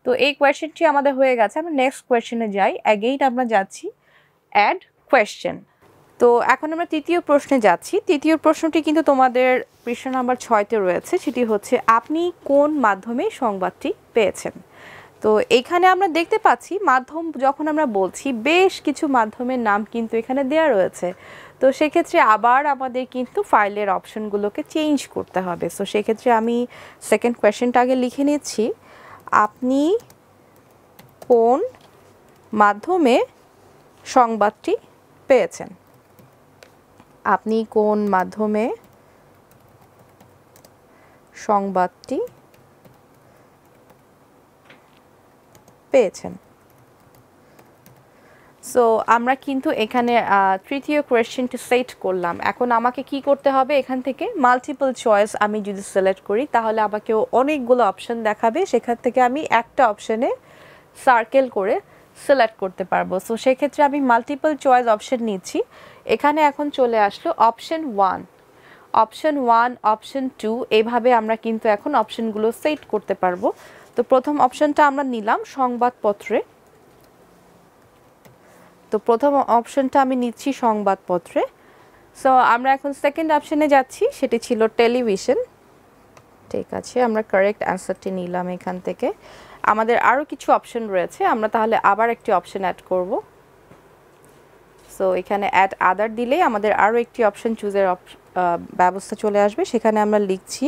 তো এই কোয়েশ্চেনটি আমাদের হয়ে গেছে। আমরা নেক্সট কোয়েশ্চেনে যাই। অ্যাগেইন আমরা যাচ্ছি অ্যাড কোয়েশ্চেন। তো এখন আমরা তৃতীয় প্রশ্নে যাচ্ছি। তৃতীয় প্রশ্নটি কিন্তু তোমাদের পৃষ্ঠা নাম্বার 6তে রয়েছে, সেটি হচ্ছে আপনি কোন মাধ্যমে সংবাদটি পেয়েছেন। তো এখানে আমরা দেখতে পাচ্ছি মাধ্যম যখন আমরা বলছি বেশ কিছু মাধ্যমের নাম কিন্তু এখানে দেয়া রয়েছে। তো সেক্ষেত্রে আবার আমাদের কিন্তু ফাইলের অপশনগুলোকে চেঞ্জ করতে হবে। সো সেক্ষেত্রে আমি সেকেন্ড কোয়েশ্চেনটা আগে লিখে নিচ্ছি, আপনি কোন মাধ্যমে সংবাদটি পেয়েছেন। আপনি কোন মাধ্যমে সংবাদটি পেয়েছেন। সো আমরা কিন্তু এখানে তৃতীয় কোয়েশ্চেনটি সেট করলাম। এখন আমাকে কি করতে হবে, এখান থেকে মাল্টিপল চয়েস আমি যদি সিলেক্ট করি তাহলে আমাকে অনেকগুলো অপশন দেখাবে, সেখান থেকে আমি একটা অপশনে সার্কেল করে সিলেক্ট করতে পারবো। সো সেক্ষেত্রে আমি মাল্টিপল চয়েস অপশন নিচ্ছি। এখানে এখন চলে আসলো অপশন 1, অপশন 1, অপশন 2, এইভাবে আমরা কিন্তু এখন অপশনগুলো সেট করতে পারবো। তো প্রথম অপশনটা আমরা নিলাম সংবাদপত্রে। তো প্রথম অপশনটা আমি নিচ্ছি সংবাদপত্রে। সো আমরা এখন সেকেন্ড অপশনে যাচ্ছি, সেটি ছিল টেলিভিশন। ঠিক আছে, আমরা কারেক্ট অ্যান্সারটি নিলাম এখান থেকে। আমাদের আরও কিছু অপশন রয়েছে, আমরা তাহলে আবার একটি অপশন অ্যাড করব। সো এখানে অ্যাড আদার দিলেই আমাদের আরও একটি অপশন চুজের ব্যবস্থা চলে আসবে। সেখানে আমরা লিখছি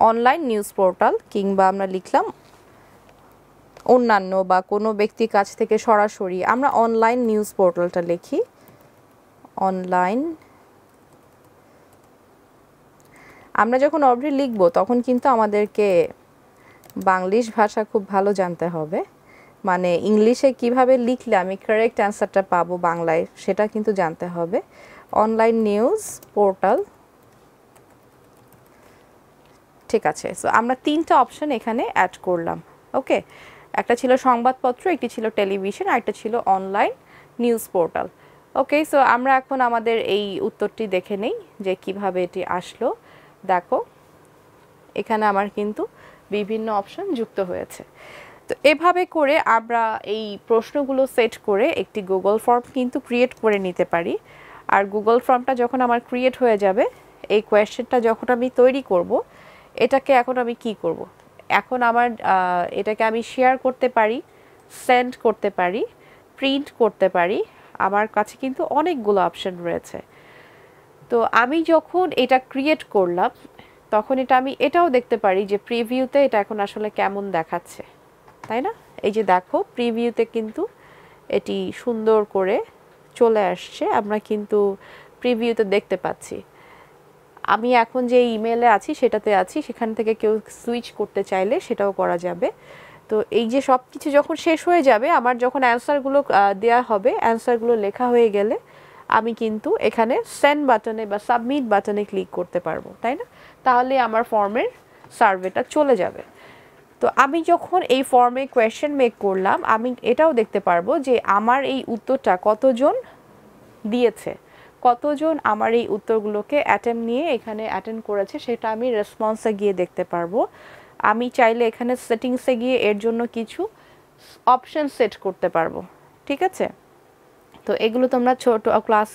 অনলাইন নিউজ পোর্টাল, কিংবা আমরা লিখলাম অন্যান্য বা কোনো ব্যক্তির কাছ থেকে সরাসরি, আমরা অনলাইন নিউজ পোর্টালটা লিখি অনলাইন। আমরা যখন অলরেডি লিখব তখন কিন্তু আমাদেরকে বাংলিশ ভাষা খুব ভালো জানতে হবে, মানে ইংলিশে কিভাবে লিখলে আমি কারেক্ট অ্যান্সারটা পাবো বাংলায় সেটা কিন্তু জানতে হবে। অনলাইন নিউজ পোর্টাল, ঠিক আছে। সো আমরা তিনটা অপশন এখানে অ্যাড করলাম। ওকে, একটা ছিল সংবাদপত্র, একটি ছিল টেলিভিশন, আর একটা ছিল অনলাইন নিউজ পোর্টাল। ওকে, সো আমরা এখন আমাদের এই উত্তরটি দেখে নেই যে কিভাবে এটি আসলো। দেখো এখানে আমার কিন্তু বিভিন্ন অপশন যুক্ত হয়েছে। তো এভাবে করে আমরা এই প্রশ্নগুলো সেট করে একটি গুগল ফর্ম কিন্তু ক্রিয়েট করে নিতে পারি। আর গুগল ফর্মটা যখন আমার ক্রিয়েট হয়ে যাবে, এই কোয়েশ্চেনটা যখন আমি তৈরি করব, এটাকে এখন আমি কি করব, এখন আমার এটাকে আমি শেয়ার করতে পারি, সেন্ড করতে পারি, প্রিন্ট করতে পারি। আমার কাছে কিন্তু অনেকগুলো অপশন রয়েছে। তো আমি যখন এটা ক্রিয়েট করলাম তখন এটা আমি এটাও দেখতে পারি যে প্রিভিউতে এটা এখন আসলে কেমন দেখাচ্ছে, তাই না? এই যে দেখো প্রিভিউতে কিন্তু এটি সুন্দর করে চলে আসছে, আমরা কিন্তু প্রিভিউতে দেখতে পাচ্ছি। আমি এখন যে ইমেলে আছি সেটাতে আছি, সেখান থেকে কেউ সুইচ করতে চাইলে সেটাও করা যাবে। তো এই যে সব কিছু যখন শেষ হয়ে যাবে, আমার যখন অ্যান্সারগুলো দেওয়া হবে, অ্যান্সারগুলো লেখা হয়ে গেলে আমি কিন্তু এখানে সেন্ড বাটনে বা সাবমিট বাটনে ক্লিক করতে পারবো, তাই না? তাহলে আমার ফর্মের সার্ভেটা চলে যাবে। তো আমি যখন এই ফর্মে কোয়েশ্চেন মেক করলাম, আমি এটাও দেখতে পারবো যে আমার এই উত্তরটা কতজন দিয়েছে, কতজন আমার এই উত্তরগুলোকে নিয়ে এখানে অ্যাটেন্ড করেছে, সেটা আমি রেসপন্সে গিয়ে দেখতে পারবো। আমি চাইলে এখানে সেটিংসে গিয়ে এর জন্য কিছু অপশন সেট করতে পারবো, ঠিক আছে? তো এগুলো তোমরা ছোট ক্লাস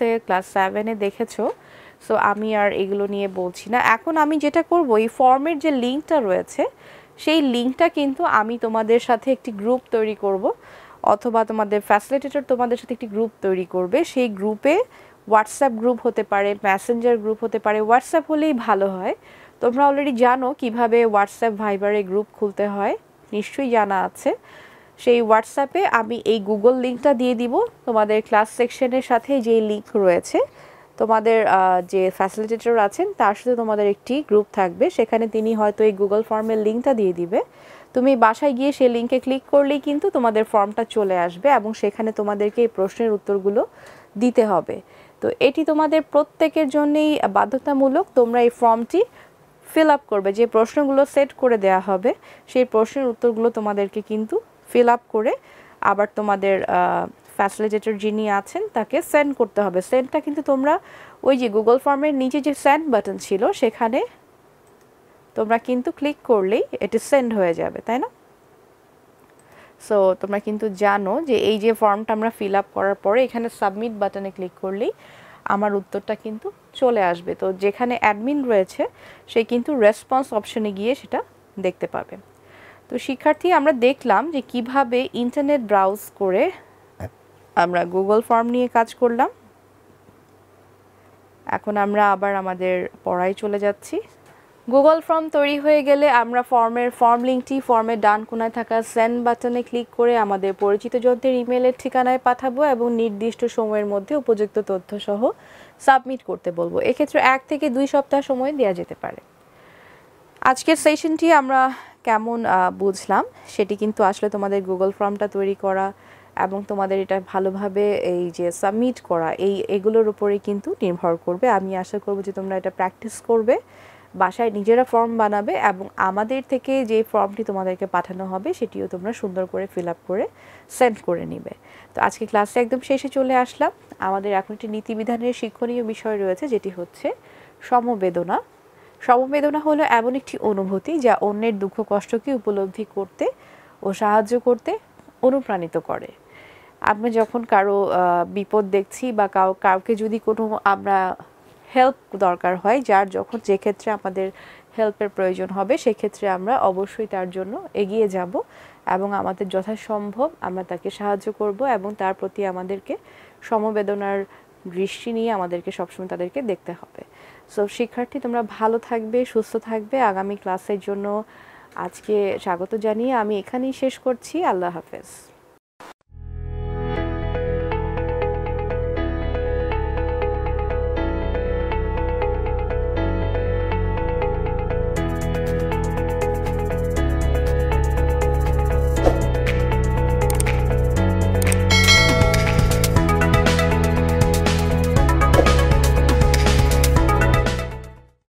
7-এ দেখেছো। সো আমি আর এগুলো নিয়ে বলছি না। এখন আমি যেটা করব, এই ফর্মের যে লিঙ্কটা রয়েছে সেই লিঙ্কটা কিন্তু আমি তোমাদের সাথে একটি গ্রুপ তৈরি করব, অথবা তোমাদের ফ্যাসিলিটেটর তোমাদের সাথে একটি গ্রুপ তৈরি করবে। সেই গ্রুপে হোয়াটসঅ্যাপ গ্রুপ হতে পারে, মেসেঞ্জার গ্রুপ হতে পারে, হোয়াটসঅ্যাপ হলেই ভালো হয়। তোমরা অলরেডি জানো কিভাবে হোয়াটসঅ্যাপ ভাইবারে গ্রুপ খুলতে হয়, নিশ্চয়ই জানা আছে। সেই হোয়াটসঅ্যাপে আমি এই গুগল লিঙ্কটা দিয়ে দিব, তোমাদের ক্লাস সেকশনের সাথে যেই লিঙ্ক রয়েছে, তোমাদের যে ফ্যাসিলিটেটর আছেন তার সাথে তোমাদের একটি গ্রুপ থাকবে, সেখানে তিনি হয়তো এই গুগল ফর্মের লিঙ্কটা দিয়ে দিবে। তুমি বাসায় গিয়ে সেই লিঙ্কে ক্লিক করলেই কিন্তু তোমাদের ফর্মটা চলে আসবে, এবং সেখানে তোমাদেরকে এই প্রশ্নের উত্তরগুলো দিতে হবে। তো এটি তোমাদের প্রত্যেকের জন্যই বাধ্যতামূলক, তোমরা এই ফর্মটি ফিল আপ করবে। যে প্রশ্নগুলো সেট করে দেয়া হবে সেই প্রশ্নের উত্তরগুলো তোমাদেরকে কিন্তু ফিল আপ করে আবার তোমাদের ফ্যাসিলিটেটর যিনি আছেন তাকে সেন্ড করতে হবে। সেন্ডটা কিন্তু তোমরা ওই যে গুগল ফর্মের নিচে যে সেন্ড বাটন ছিল সেখানে তোমরা কিন্তু ক্লিক করলেই এটি সেন্ড হয়ে যাবে, তাই না? সো তোমরা কিন্তু জানো যে এই যে ফর্মটা আমরা ফিল আপ করার পরে এখানে সাবমিট বাটনে ক্লিক করলেই আমার উত্তরটা কিন্তু চলে আসবে। তো যেখানে অ্যাডমিন রয়েছে সে কিন্তু রেসপন্স অপশনে গিয়ে সেটা দেখতে পাবে। তো শিক্ষার্থী, আমরা দেখলাম যে কিভাবে ইন্টারনেট ব্রাউজ করে আমরা গুগল ফর্ম নিয়ে কাজ করলাম। এখন আমরা আবার আমাদের পড়ায় চলে যাচ্ছি। গুগল ফর্ম তৈরি হয়ে গেলে আমরা ফর্ম লিঙ্কটি ফর্মের ডান কোনায় থাকা সেন্ড বাটনে ক্লিক করে আমাদের পরিচিত জনদের ইমেলের ঠিকানায় পাঠাবো এবং নির্দিষ্ট সময়ের মধ্যে উপযুক্ত তথ্য সহ সাবমিট করতে বলবো। এক্ষেত্রে 1 থেকে 2 সপ্তাহ সময় দেওয়া যেতে পারে। আজকের সেশনটি আমরা কেমন বুঝলাম সেটি কিন্তু আসলে তোমাদের গুগল ফর্মটা তৈরি করা, এবং তোমাদের এটা ভালোভাবে এই যে সাবমিট করা এগুলোর উপরে কিন্তু নির্ভর করবে। আমি আশা করব যে তোমরা এটা প্র্যাকটিস করবে, বাসায় নিজেরা ফর্ম বানাবে এবং আমাদের থেকে যে ফর্মটি তোমাদেরকে পাঠানো হবে সেটিও তোমরা সুন্দর করে ফিল আপ করে সেন্ড করে নিবে। তো আজকে ক্লাসে একদম শেষে চলে আসলাম। আমাদের এখন একটি নীতিবিধানের শিক্ষণীয় বিষয় রয়েছে, যেটি হচ্ছে সমবেদনা। সমবেদনা হলো এমন একটি অনুভূতি যা অন্যের দুঃখ কষ্টকে উপলব্ধি করতে ও সাহায্য করতে অনুপ্রাণিত করে। আমরা যখন কারো বিপদ দেখছি বা কাউকে যদি কোনো আমরা হেল্প দরকার হয়, যখন যে ক্ষেত্রে আমাদের হেল্পের প্রয়োজন হবে সেক্ষেত্রে আমরা অবশ্যই তার জন্য এগিয়ে যাব এবং আমাদের যথাসম্ভব আমরা তাকে সাহায্য করব এবং তার প্রতি আমাদেরকে সমবেদনার দৃষ্টি নিয়ে আমাদেরকে সবসময় তাদেরকে দেখতে হবে। সো শিক্ষার্থী, তোমরা ভালো থাকবে, সুস্থ থাকবে। আগামী ক্লাসের জন্য আজকে স্বাগত জানিয়ে আমি এখানেই শেষ করছি। আল্লাহ হাফেজ।